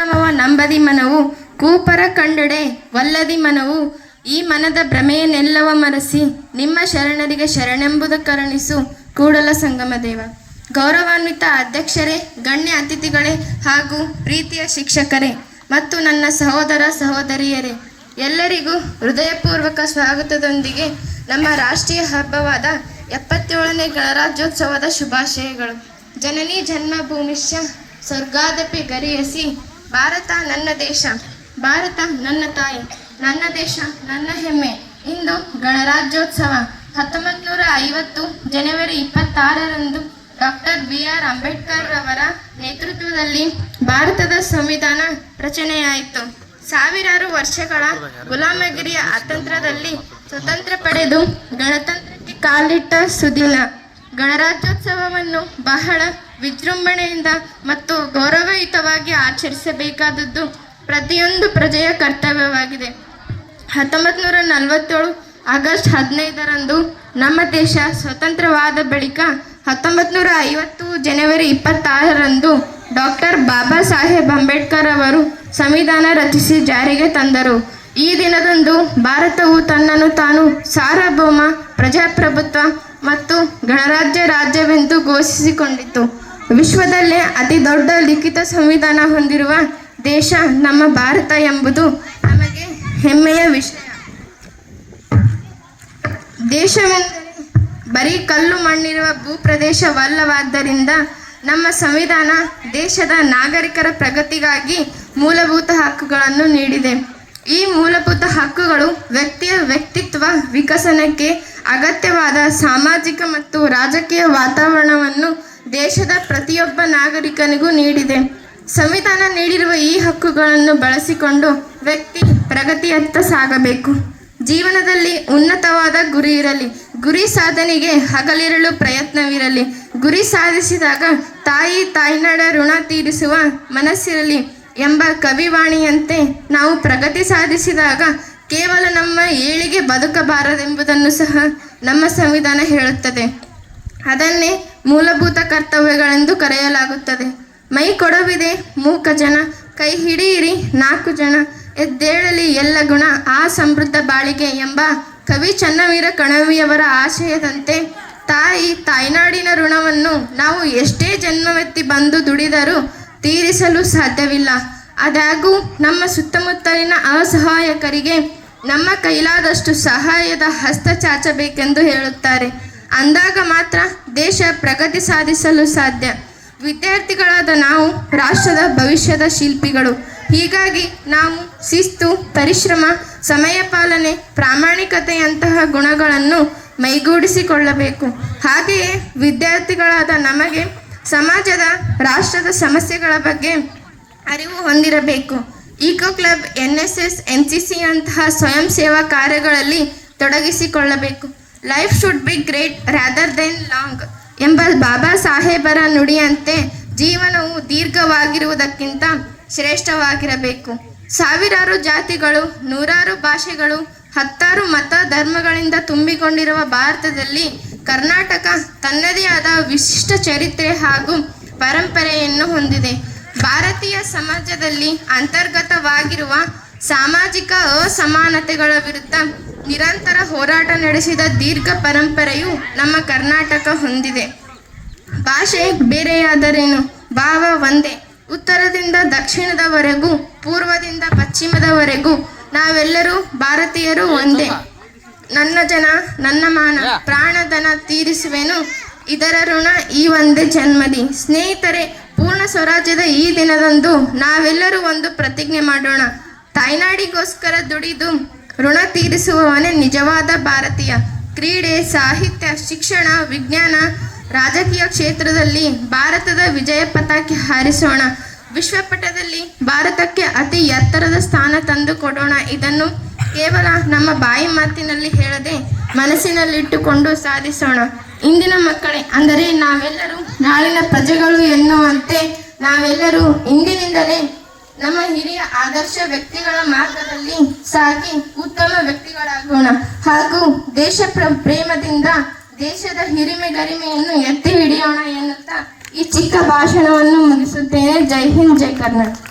ಹರಿನಾಮವ ನಂಬದಿ ಮನವು ಕೂಪರ ಕಂಡಡೆ ವಲ್ಲದಿ ಮನವು. ಈ ಮನದ ಭ್ರಮೆಯನ್ನೆಲ್ಲವ ಮರೆಸಿ ನಿಮ್ಮ ಶರಣರಿಗೆ ಶರಣೆಂಬುದ ಕರುಣಿಸು ಕೂಡಲ ಸಂಗಮ ದೇವ. ಗೌರವಾನ್ವಿತ ಅಧ್ಯಕ್ಷರೇ, ಗಣ್ಯ ಅತಿಥಿಗಳೇ ಹಾಗೂ ಪ್ರೀತಿಯ ಶಿಕ್ಷಕರೇ ಮತ್ತು ನನ್ನ ಸಹೋದರ ಸಹೋದರಿಯರೇ, ಎಲ್ಲರಿಗೂ ಹೃದಯಪೂರ್ವಕ ಸ್ವಾಗತದೊಂದಿಗೆ ನಮ್ಮ ರಾಷ್ಟ್ರೀಯ ಹಬ್ಬವಾದ 77ನೇ ಗಣರಾಜ್ಯೋತ್ಸವದ ಶುಭಾಶಯಗಳು. ಜನನಿ ಜನ್ಮಭೂಮಿಶ್ಚ ಸ್ವರ್ಗಾದಪಿ ಗರಿಯಸಿ. ಭಾರತ ನನ್ನ ದೇಶ, ಭಾರತ ನನ್ನ ತಾಯಿ, ನನ್ನ ದೇಶ ನನ್ನ ಹೆಮ್ಮೆ. ಇಂದು ಗಣರಾಜ್ಯೋತ್ಸವ 1950 ಜನವರಿ 26ರಂದು ಡಾಕ್ಟರ್ BR ಅಂಬೇಡ್ಕರ್ ಅವರ ನೇತೃತ್ವದಲ್ಲಿ ಭಾರತದ ಸಂವಿಧಾನ ರಚನೆಯಾಯಿತು. ಸಾವಿರಾರು ವರ್ಷಗಳ ಗುಲಾಮಗಿರಿಯ ಅತಂತ್ರದಲ್ಲಿ ಸ್ವತಂತ್ರ ಪಡೆದು ಗಣತಂತ್ರಕ್ಕೆ ಕಾಲಿಟ್ಟ ಸುದಿನ ಗಣರಾಜ್ಯೋತ್ಸವವನ್ನು ಬಹಳ ವಿಜೃಂಭಣೆಯಿಂದ ಮತ್ತು ಗೌರವಯುತವಾಗಿ ಆಚರಿಸಬೇಕಾದದ್ದು ಪ್ರತಿಯೊಂದು ಪ್ರಜೆಯ ಕರ್ತವ್ಯವಾಗಿದೆ. 1947 ಆಗಸ್ಟ್ 15ರಂದು ನಮ್ಮ ದೇಶ ಸ್ವತಂತ್ರವಾದ ಬಳಿಕ 1950 ಜನವರಿ 26ರಂದು ಡಾಕ್ಟರ್ ಬಾಬಾ ಸಾಹೇಬ್ ಅಂಬೇಡ್ಕರ್ ಅವರು ಸಂವಿಧಾನ ರಚಿಸಿ ಜಾರಿಗೆ ತಂದರು. ಈ ದಿನದಂದು ಭಾರತವು ತನ್ನನ್ನು ತಾನು ಸಾರ್ವಭೌಮ, ಪ್ರಜಾಪ್ರಭುತ್ವ ಮತ್ತು ಗಣರಾಜ್ಯ ರಾಜ್ಯವೆಂದು ಘೋಷಿಸಿಕೊಂಡಿತು. ವಿಶ್ವದಲ್ಲೇ ಅತಿ ದೊಡ್ಡ ಲಿಖಿತ ಸಂವಿಧಾನ ಹೊಂದಿರುವ ದೇಶ ನಮ್ಮ ಭಾರತ ಎಂಬುದು ನಮಗೆ ಹೆಮ್ಮೆಯ ವಿಷಯ. ದೇಶವೆಂದರೆ ಬರೀ ಕಲ್ಲು ಮಣ್ಣಿರುವ ಭೂಪ್ರದೇಶವಲ್ಲವಾದ್ದರಿಂದ ನಮ್ಮ ಸಂವಿಧಾನ ದೇಶದ ನಾಗರಿಕರ ಪ್ರಗತಿಗಾಗಿ ಮೂಲಭೂತ ಹಕ್ಕುಗಳನ್ನು ನೀಡಿದೆ. ಈ ಮೂಲಭೂತ ಹಕ್ಕುಗಳು ವ್ಯಕ್ತಿಯ ವ್ಯಕ್ತಿತ್ವ ವಿಕಸನಕ್ಕೆ ಅಗತ್ಯವಾದ ಸಾಮಾಜಿಕ ಮತ್ತು ರಾಜಕೀಯ ವಾತಾವರಣವನ್ನು ದೇಶದ ಪ್ರತಿಯೊಬ್ಬ ನಾಗರಿಕನಿಗೂ ನೀಡಿದೆ. ಸಂವಿಧಾನ ನೀಡಿರುವ ಈ ಹಕ್ಕುಗಳನ್ನು ಬಳಸಿಕೊಂಡು ವ್ಯಕ್ತಿ ಪ್ರಗತಿಯತ್ತ ಸಾಗಬೇಕು. ಜೀವನದಲ್ಲಿ ಉನ್ನತವಾದ ಗುರಿ ಇರಲಿ, ಗುರಿ ಸಾಧನೆಗೆ ಹಗಲಿರುಳು ಪ್ರಯತ್ನವಿರಲಿ. ಗುರಿ ಸಾಧಿಸಿದಾಗ ತಾಯ್ನಾಡ ಋಣ ತೀರಿಸುವ ಮನಸ್ಸಿರಲಿ ಎಂಬ ಕವಿವಾಣಿಯಂತೆ ನಾವು ಪ್ರಗತಿ ಸಾಧಿಸಿದಾಗ ಕೇವಲ ನಮ್ಮ ಏಳಿಗೆ ಬದುಕಬಾರದೆಂಬುದನ್ನು ಸಹ ನಮ್ಮ ಸಂವಿಧಾನ ಹೇಳುತ್ತದೆ. ಅದನ್ನೇ ಮೂಲಭೂತ ಕರ್ತವ್ಯಗಳೆಂದು ಕರೆಯಲಾಗುತ್ತದೆ. ಮೈ ಕೊಡವಿದೆ ಮೂಕ ಜನ, ಕೈ ಹಿಡಿಯಿರಿ 4 ಜನ, ಎದ್ದೇಳಲಿ ಎಲ್ಲ ಗುಣ ಆ ಸಮೃದ್ಧ ಬಾಳಿಗೆ ಎಂಬ ಕವಿ ಚನ್ನವೀರ ಕಣವಿಯವರ ಆಶಯದಂತೆ ತಾಯ್ನಾಡಿನ ಋಣವನ್ನು ನಾವು ಎಷ್ಟೇ ಜನ್ಮವೆತ್ತಿ ಬಂದು ದುಡಿದರೂ ತೀರಿಸಲು ಸಾಧ್ಯವಿಲ್ಲ. ಆದಾಗೂ ನಮ್ಮ ಸುತ್ತಮುತ್ತಲಿನ ಅಸಹಾಯಕರಿಗೆ ನಮ್ಮ ಕೈಲಾದಷ್ಟು ಸಹಾಯದ ಹಸ್ತ ಚಾಚಬೇಕೆಂದು ಹೇಳುತ್ತಾರೆ. ಅಂದಾಗ ಮಾತ್ರ ದೇಶ ಪ್ರಗತಿ ಸಾಧಿಸಲು ಸಾಧ್ಯ. ವಿದ್ಯಾರ್ಥಿಗಳಾದ ನಾವು ರಾಷ್ಟ್ರದ ಭವಿಷ್ಯದ ಶಿಲ್ಪಿಗಳು. ಹೀಗಾಗಿ ನಾವು ಶಿಸ್ತು, ಪರಿಶ್ರಮ, ಸಮಯ ಪಾಲನೆ, ಪ್ರಾಮಾಣಿಕತೆಯಂತಹ ಗುಣಗಳನ್ನು ಮೈಗೂಡಿಸಿಕೊಳ್ಳಬೇಕು. ಹಾಗೆಯೇ ವಿದ್ಯಾರ್ಥಿಗಳಾದ ನಮಗೆ ಸಮಾಜದ, ರಾಷ್ಟ್ರದ ಸಮಸ್ಯೆಗಳ ಬಗ್ಗೆ ಅರಿವು ಹೊಂದಿರಬೇಕು. ಈಕೋ ಕ್ಲಬ್, NSS, NCC ಅಂತಹ ಸ್ವಯಂ ಸೇವಾ ಕಾರ್ಯಗಳಲ್ಲಿ ತೊಡಗಿಸಿಕೊಳ್ಳಬೇಕು. Life should be great rather then long ಎಂಬ ಬಾಬಾ ಸಾಹೇಬರ ನುಡಿಯಂತೆ ಜೀವನವು ದೀರ್ಘವಾಗಿರುವುದಕ್ಕಿಂತ ಶ್ರೇಷ್ಠವಾಗಿರಬೇಕು. ಸಾವಿರಾರು ಜಾತಿಗಳು, 100 ಭಾಷೆಗಳು, 10 ಮತ ಧರ್ಮಗಳಿಂದ ತುಂಬಿಕೊಂಡಿರುವ ಭಾರತದಲ್ಲಿ ಕರ್ನಾಟಕ ತನ್ನದೇ ಆದ ವಿಶಿಷ್ಟ ಚರಿತ್ರೆ ಹಾಗೂ ಪರಂಪರೆಯನ್ನು ಹೊಂದಿದೆ. ಭಾರತೀಯ ಸಮಾಜದಲ್ಲಿ ಅಂತರ್ಗತವಾಗಿರುವ ಸಾಮಾಜಿಕ ಅಸಮಾನತೆಗಳ ವಿರುದ್ಧ ನಿರಂತರ ಹೋರಾಟ ನಡೆಸಿದ ದೀರ್ಘ ಪರಂಪರೆಯು ನಮ್ಮ ಕರ್ನಾಟಕ ಹೊಂದಿದೆ. ಭಾಷೆ ಬೇರೆಯಾದರೇನು, ಭಾವ ಒಂದೇ. ಉತ್ತರದಿಂದ ದಕ್ಷಿಣದವರೆಗೂ, ಪೂರ್ವದಿಂದ ಪಶ್ಚಿಮದವರೆಗೂ ನಾವೆಲ್ಲರೂ ಭಾರತೀಯರು ಒಂದೇ. ನನ್ನ ಜನ ನನ್ನ ಮಾನ ಪ್ರಾಣಧನ ತೀರಿಸುವೆನು, ಇದರ ಋಣ ಈ ಒಂದೇ ಜನ್ಮದಿ. ಸ್ನೇಹಿತರೆ, ಪೂರ್ಣ ಸ್ವರಾಜ್ಯದ ಈ ದಿನದಂದು ನಾವೆಲ್ಲರೂ ಒಂದು ಪ್ರತಿಜ್ಞೆ ಮಾಡೋಣ. ತಾಯ್ನಾಡಿಗೋಸ್ಕರ ದುಡಿದು ಋಣ ತೀರಿಸುವವನೇ ನಿಜವಾದ ಭಾರತೀಯ. ಕ್ರೀಡೆ, ಸಾಹಿತ್ಯ, ಶಿಕ್ಷಣ, ವಿಜ್ಞಾನ, ರಾಜಕೀಯ ಕ್ಷೇತ್ರದಲ್ಲಿ ಭಾರತದ ವಿಜಯ ಪತಾಕೆ ಹಾರಿಸೋಣ. ವಿಶ್ವಪಟದಲ್ಲಿ ಭಾರತಕ್ಕೆ ಅತಿ ಎತ್ತರದ ಸ್ಥಾನ ತಂದು ಕೊಡೋಣ. ಇದನ್ನು ಕೇವಲ ನಮ್ಮ ಬಾಯಿ ಮಾತಿನಲ್ಲಿ ಹೇಳದೆ ಮನಸ್ಸಿನಲ್ಲಿಟ್ಟುಕೊಂಡು ಸಾಧಿಸೋಣ. ಇಂದಿನ ಮಕ್ಕಳೇ, ಅಂದರೆ ನಾವೆಲ್ಲರೂ ನಾಳಿನ ಪ್ರಜೆಗಳು ಎನ್ನುವಂತೆ ನಾವೆಲ್ಲರೂ ಇಂದಿನಿಂದಲೇ ನಮ್ಮ ಹಿರಿಯ ಆದರ್ಶ ವ್ಯಕ್ತಿಗಳ ಮಾರ್ಗದಲ್ಲಿ ಸಾಗಿ ಉತ್ತಮ ವ್ಯಕ್ತಿಗಳಾಗೋಣ ಹಾಗೂ ದೇಶ ಪ್ರೇಮದಿಂದ ದೇಶದ ಹಿರಿಮೆ ಗರಿಮೆಯನ್ನು ಎತ್ತಿ ಹಿಡಿಯೋಣ ಎನ್ನುತ್ತಾ ಈ ಚಿಕ್ಕ ಭಾಷಣವನ್ನು ಮುಗಿಸುತ್ತೇನೆ. ಜೈ ಹಿಂದ್, ಜೈ ಕರ್ನಾಟಕ.